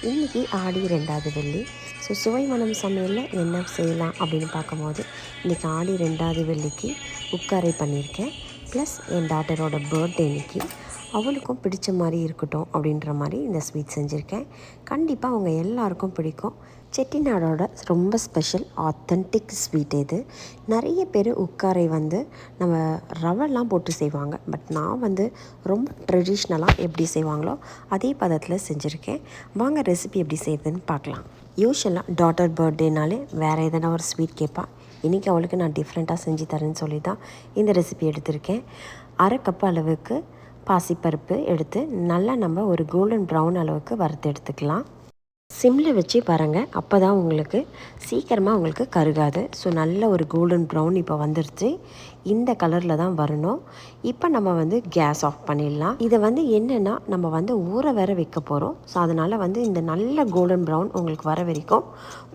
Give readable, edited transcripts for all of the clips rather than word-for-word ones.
இன்றைக்கி ஆடி 2வது வெள்ளி. சுவை மனம் சமையலில் என்ன செய்யலாம் அப்படின்னு பார்க்கும்போது இன்றைக்கி ஆடி 2வது வெள்ளிக்கு உட்காரை பண்ணியிருக்கேன். ப்ளஸ் என் டாட்டரோட பர்த்டே இன்றைக்கி. அவளுக்கும் பிடிச்ச மாதிரி இருக்கட்டும் அப்படின்ற மாதிரி இந்த ஸ்வீட் செஞ்சுருக்கேன். கண்டிப்பாக அவங்க எல்லாருக்கும் பிடிக்கும். செட்டிநாடோட ரொம்ப ஸ்பெஷல் ஆத்தென்டிக் ஸ்வீட் இது. நிறைய பேர் உட்காரை நம்ம ரவைலாம் போட்டு செய்வாங்க. பட் நான் ரொம்ப ட்ரெடிஷ்னலாக எப்படி செய்வாங்களோ அதே பதத்தில் செஞ்சுருக்கேன். வாங்க ரெசிபி எப்படி செய்யுதுன்னு பார்க்கலாம். யூஸ்வலாக டாட்டர் பர்த்டேனாலே வேறு எதனா ஒரு ஸ்வீட் கேட்பாள். இன்றைக்கி அவளுக்கு நான் டிஃப்ரெண்ட்டாக செஞ்சு தரேன்னு சொல்லி தான் இந்த ரெசிபி எடுத்திருக்கேன். 1/2 கப் அளவுக்கு பாசிப்பருப்பு எடுத்து நல்லா நம்ம ஒரு கோல்டன் ப்ரௌன் அளவுக்கு வறுத்து எடுத்துக்கலாம். சிம்மில் வச்சு பாருங்கள், அப்போ தான் உங்களுக்கு சீக்கிரமாக உங்களுக்கு கருகாது. ஸோ நல்ல ஒரு கோல்டன் ப்ரௌன் இப்போ வந்துருச்சு. இந்த கலரில் தான் வரணும். இப்போ நம்ம கேஸ் ஆஃப் பண்ணிடலாம். இதை என்னென்னா நம்ம ஊற வேற வைக்க போகிறோம். ஸோ அதனால் இந்த நல்ல கோல்டன் ப்ரௌன் உங்களுக்கு வர வரைக்கும்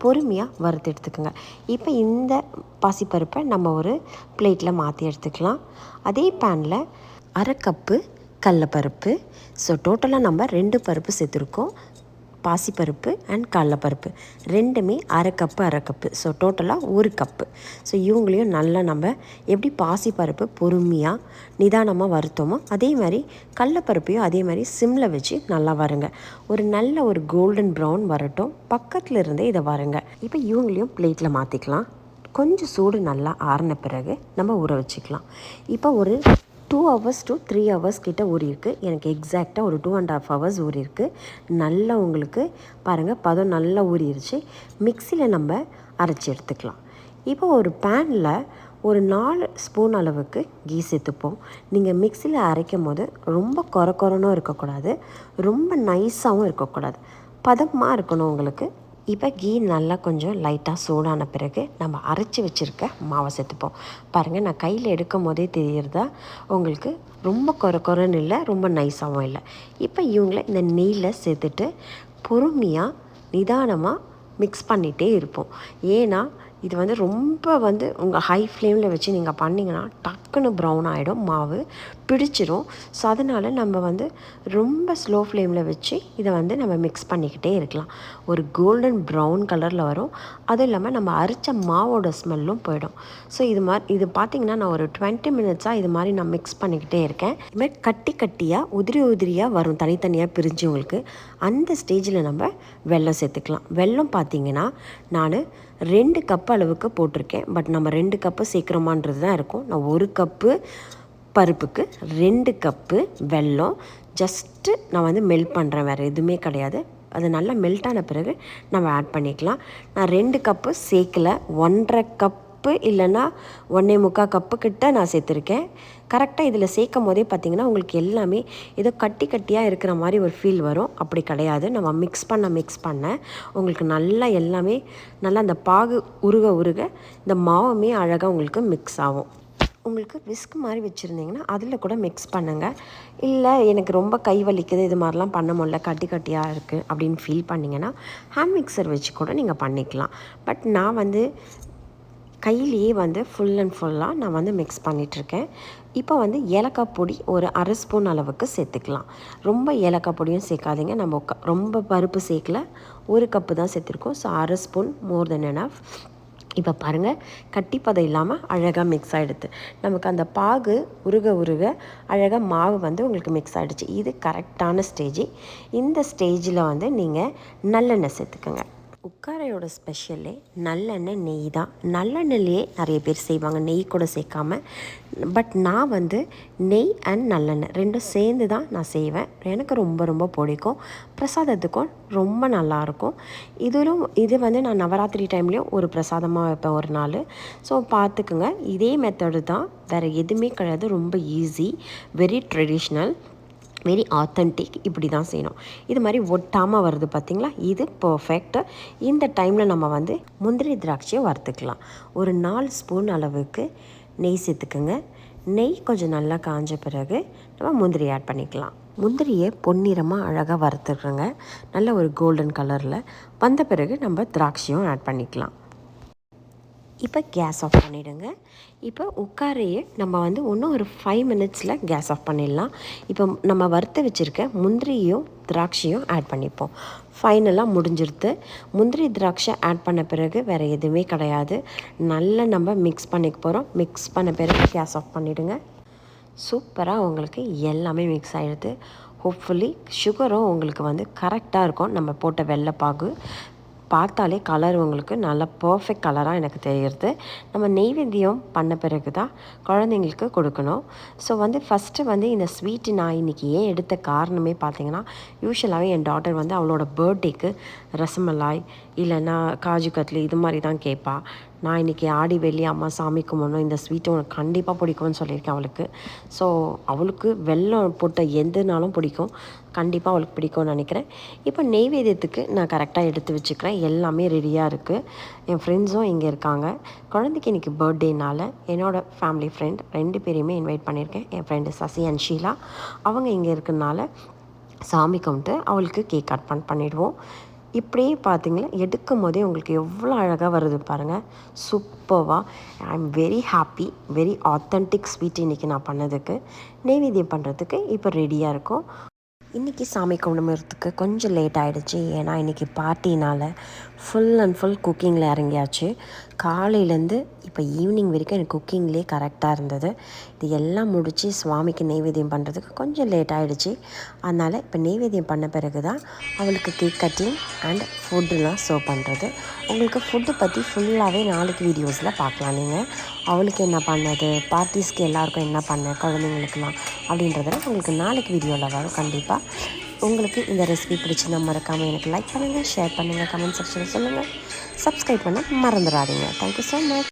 பொறுமையாக வறுத்து எடுத்துக்கோங்க. இப்போ இந்த பாசிப்பருப்பை நம்ம ஒரு பிளேட்டில் மாற்றி எடுத்துக்கலாம். அதே பேனில் 1/2 கப்பு கடலப்பருப்பு. ஸோ டோட்டலாக நம்ம 2 பருப்பு சேர்த்துருக்கோம். பாசிப்பருப்பு அண்ட் கடலப்பருப்பு ரெண்டுமே 1/2 கப்பு 1/2 கப்பு. ஸோ டோட்டலாக 1 கப்பு. ஸோ இவங்களையும் நல்லா நம்ம எப்படி பாசிப்பருப்பு பொறுமையாக நிதானமாக வறுத்தோமோ அதே மாதிரி கடலப்பருப்பையும் அதே மாதிரி சிம்மில் வச்சு நல்லா வருங்க. நல்ல ஒரு கோல்டன் ப்ரௌன் வரட்டும். பக்கத்தில் இருந்தே இதை வருங்க. இப்போ இவங்களையும் பிளேட்டில் மாற்றிக்கலாம். கொஞ்சம் சூடு நல்லா ஆறின பிறகு நம்ம ஊற வச்சுக்கலாம். இப்போ ஒரு 2 hours to 3 hours கிட்ட ஊறியிருக்கு. எனக்கு எக்ஸாக்டாக ஒரு 2.5 hours ஊறியிருக்கு. நல்லா உங்களுக்கு பாருங்கள் பதம் நல்லா ஊறிடுச்சு. மிக்சியில் நம்ம அரைச்சி எடுத்துக்கலாம். இப்போ ஒரு பேனில் ஒரு 4 ஸ்பூன் அளவுக்கு கீ சேர்த்துப்போம். நீங்கள் மிக்சியில் அரைக்கும் போது ரொம்ப கொரன்னு இருக்கக்கூடாது, ரொம்ப நைஸாகவும் இருக்கக்கூடாது, பதமாக இருக்கணும் உங்களுக்கு. இப்போ கீ நல்லா கொஞ்சம் லைட்டாக சூடான பிறகு நம்ம அரைச்சி வச்சுருக்க மாவை சேர்த்துப்போம். பாருங்கள், நான் கையில் எடுக்கும் போதே தெரியுறதா உங்களுக்கு, ரொம்ப கொரன்னு இல்லை, ரொம்ப நைஸாகவும் இல்லை. இப்போ இவங்கள இந்த நெய்யில் சேர்த்துட்டு பொறுமையாக நிதானமாக மிக்ஸ் பண்ணிகிட்டே இருப்போம். ஏன்னா இது ரொம்ப உங்கள் ஹை ஃப்ளேமில் வச்சு நீங்கள் பண்ணிங்கன்னா டக்குன்னு ப்ரௌன் ஆகிடும், மாவு பிடிச்சிரும். ஸோ அதனால் நம்ம ரொம்ப ஸ்லோ ஃப்ளேமில் வச்சு இதை நம்ம மிக்ஸ் பண்ணிக்கிட்டே இருக்கலாம். ஒரு கோல்டன் ப்ரௌன் கலரில் வரும். அதுவும் இல்லாமல் நம்ம அரைச்ச மாவோட ஸ்மெல்லும் போயிடும். ஸோ இது பார்த்திங்கன்னா நான் ஒரு 20 minutes இது மாதிரி நான் மிக்ஸ் பண்ணிக்கிட்டே இருக்கேன். இதுமாதிரி கட்டியாக உதிரியாக வரும், தனித்தனியாக பிரிஞ்சு உங்களுக்கு. அந்த ஸ்டேஜில் நம்ம வெல்லம் சேர்த்துக்கலாம். வெல்லம் பார்த்திங்கன்னா நான் 2 கப் அளவுக்கு போட்டிருக்கேன். பட் நம்ம 2 கப்பு சேர்க்குறோமான்றது தான் இருக்கும். நான் 1 கப்பு பருப்புக்கு 2 கப்பு வெல்லம் ஜஸ்ட்டு நான் மெல்ட் பண்ணுறேன், வேறு எதுவுமே கிடையாது. அது நல்லா மெல்ட் ஆன பிறகு நம்ம ஆட் பண்ணிக்கலாம். நான் 2 கப்பு சேர்க்கலை, 1.5 கப்பு இல்லைன்னா 1.25 கப்பு கிட்ட நான் சேர்த்துருக்கேன். கரெக்டாக இதில் சேர்க்கும் போதே பார்த்திங்கன்னா உங்களுக்கு எல்லாமே ஏதோ கட்டியாக இருக்கிற மாதிரி ஒரு ஃபீல் வரும். அப்படி கிடையாது. நம்ம மிக்ஸ் பண்ண உங்களுக்கு நல்லா எல்லாமே நல்லா அந்த பாகு உருக இந்த மாவுமே அழகாக உங்களுக்கு மிக்ஸ் ஆகும். உங்களுக்கு விஸ்க் மாதிரி வச்சுருந்தீங்கன்னா அதில் கூட மிக்ஸ் பண்ணுங்கள். இல்லை எனக்கு ரொம்ப கை வலிக்குது, இது மாதிரிலாம் பண்ண முடியல, கட்டியாக இருக்குது அப்படின்னு ஃபீல் பண்ணிங்கன்னா ஹேண்ட் மிக்சர் வச்சு கூட நீங்கள் பண்ணிக்கலாம். பட் நான் கையிலேயே ஃபுல் அண்ட் ஃபுல்லாக நான் மிக்ஸ் பண்ணிகிட்ருக்கேன். இப்போ ஏலக்காய் பொடி ஒரு 1/2 ஸ்பூன் அளவுக்கு சேர்த்துக்கலாம். ரொம்ப ஏலக்காய் பொடியும் சேர்க்காதீங்க. நம்ம ரொம்ப பருப்பு சேர்க்கல, 1 கப்பு தான் சேர்த்துருக்கோம். ஸோ 1/2 ஸ்பூன் மோர் தென் எனஃப். இப்போ பாருங்கள், கட்டிப்பதம் இல்லாமல் அழகாக மிக்ஸ் ஆகிடுது. நமக்கு அந்த பாகு உருக அழகாக மாவு உங்களுக்கு மிக்ஸ் ஆகிடுச்சு. இது கரெக்டான ஸ்டேஜ். இந்த ஸ்டேஜில் நீங்கள் நல்லெண்ணெய் சேர்த்துக்கோங்க. உட்காரையோட ஸ்பெஷலே நல்லெண்ணெய், நெய் தான். நல்லெண்ணெய்லேயே நிறைய பேர் செய்வாங்க, நெய் கூட சேர்க்காம. பட் நான் நெய் அண்ட் நல்லெண்ணெய் ரெண்டும் சேர்ந்து தான் நான் செய்வேன். எனக்கு ரொம்ப பிடிக்கும். பிரசாதத்துக்கும் ரொம்ப நல்லாயிருக்கும். இது நான் நவராத்திரி டைம்லேயும் ஒரு பிரசாதமாக வைப்பேன் ஒரு நாள். ஸோ பார்த்துக்குங்க, இதே மெத்தடு தான், வேறு எதுவுமே கிடையாது. ரொம்ப easy, very traditional, very authentic. இப்படி தான் செய்யணும். இது மாதிரி ஒட்டாமல் வருது பார்த்திங்களா, இது பர்ஃபெக்ட். இந்த டைமில் நம்ம முந்திரி திராட்சையை வறுத்துக்கலாம். ஒரு 4 ஸ்பூன் அளவுக்கு நெய் சேர்த்துக்குங்க. நெய் கொஞ்சம் நல்லா காஞ்ச பிறகு நம்ம முந்திரி ஆட் பண்ணிக்கலாம். முந்திரியை பொன்னிறமாக அழகாக வறுத்துக்கிறோங்க. நல்ல ஒரு கோல்டன் கலரில் வந்த பிறகு நம்ம திராட்சையும் ஆட் பண்ணிக்கலாம். இப்போ கேஸ் ஆஃப் பண்ணிவிடுங்க. இப்போ உட்காரையே நம்ம வந்து இன்னும் ஒரு 5 மினிட்ஸில் கேஸ் ஆஃப் பண்ணிடலாம். இப்போ நம்ம வறுத்து வச்சுருக்க முந்திரியும் திராட்சையும் ஆட் பண்ணிப்போம். ஃபைனலாக முடிஞ்சிருது. முந்திரி திராட்சை ஆட் பண்ண பிறகு வேறு எதுவுமே கிடையாது. நல்லா நம்ம மிக்ஸ் பண்ணிக்க போகிறோம். மிக்ஸ் பண்ண பிறகு கேஸ் ஆஃப் பண்ணிவிடுங்க. சூப்பராக உங்களுக்கு எல்லாமே மிக்ஸ் ஆகிடுது. ஹோப்ஃபுல்லி சுகரும் உங்களுக்கு வந்து கரெக்டாக இருக்கும். நம்ம போட்ட வெள்ளைப்பாகு பார்த்தாலே கலர் உங்களுக்கு நல்லா பர்ஃபெக்ட் கலராக எனக்கு தெரிகிறது. நம்ம நெய்வேத்தியம் பண்ண பிறகு தான் குழந்தைங்களுக்கு கொடுக்கணும். ஸோ வந்து ஃபஸ்ட்டு வந்து இந்த ஸ்வீட்டு நான் இன்றைக்கி ஏன் எடுத்த காரணமே பார்த்திங்கன்னா, யூஷுவலாகவே என் டாட்டர் வந்து அவளோட பர்த்டேக்கு ரசமலாய் இல்லைன்னா காஜு கட்லி இது மாதிரி தான் கேட்பா. நான் இன்றைக்கி ஆடி வெள்ளி அம்மா சாமி கும்பிடணும், இந்த ஸ்வீட்டு உனக்கு கண்டிப்பாக பிடிக்கும்னு சொல்லியிருக்கேன் அவளுக்கு. ஸோ அவளுக்கு வெல்லம் போட்ட எதுனாலும் பிடிக்கும், கண்டிப்பாக அவளுக்கு பிடிக்கும்னு நினைக்கிறேன். இப்போ நெய்வேத்தியத்துக்கு நான் கரெக்டாக எடுத்து வச்சுக்கிறேன். எல்லாமே ரெடியாக இருக்குது. என் ஃப்ரெண்ட்ஸும் இங்கே இருக்காங்க. குழந்தைக்கு இன்றைக்கி பர்த்டேனால் என்னோடய ஃபேமிலி ஃப்ரெண்ட் 2 பேரையுமே இன்வைட் பண்ணியிருக்கேன். என் ஃப்ரெண்டு சசி அண்ட் ஷீலா அவங்க இங்கே இருக்கிறனால சாமி கும்பிட்டு அவளுக்கு கேக் கட் பண்ணிடுவோம். இப்படியே பார்த்தீங்கன்னா எடுக்கும் போதே உங்களுக்கு எவ்வளோ அழகாக வருது பாருங்கள். சூப்பர்வாக I am very happy. Very authentic sweet இன்றைக்கி நான் பண்ணதுக்கு. நெய்வேத்தியம் பண்ணுறதுக்கு இப்போ ரெடியாக இருக்கும். இன்றைக்கி சாமி கும்பிடுறதுக்கு கொஞ்சம் லேட் ஆகிடுச்சு. ஏன்னா இன்றைக்கி பார்ட்டினால் ஃபுல் அண்ட் ஃபுல் குக்கிங்கில் இறங்கியாச்சு. காலையிலேருந்து இப்போ ஈவினிங் வரைக்கும் எனக்கு குக்கிங்லேயே கரெக்டாக இருந்தது. இது எல்லாம் முடித்து சுவாமிக்கு நெய்வேத்தியம் பண்ணுறதுக்கு கொஞ்சம் லேட் ஆகிடுச்சு. அதனால் இப்போ நெய்வேத்தியம் பண்ண பிறகு தான் அவளுக்கு கேக் கட்டிங் அண்ட் ஃபுட்டுலாம் சர்வ் பண்ணுறது. உங்களுக்கு ஃபுட்டு பற்றி ஃபுல்லாகவே நாளைக்கு வீடியோஸில் பார்க்கலாம். நீங்கள் அவளுக்கு என்ன பண்ணது, பார்ட்டிஸ்க்கு எல்லாேருக்கும் என்ன பண்ண, குழந்தைங்களுக்குலாம் அப்படின்றதெல்லாம் உங்களுக்கு நாளைக்கு வீடியோவில் வரும் கண்டிப்பாக. உங்களுக்கு இந்த ரெசிபி பிடிச்சிருந்தா மறக்காமல் எனக்கு லைக் பண்ணுங்கள், ஷேர் பண்ணுங்கள், கமெண்ட் செக்ஷனில் சொல்லுங்கள். சப்ஸ்கிரைப் பண்ண மறந்துடாதீங்க. Thank you so much.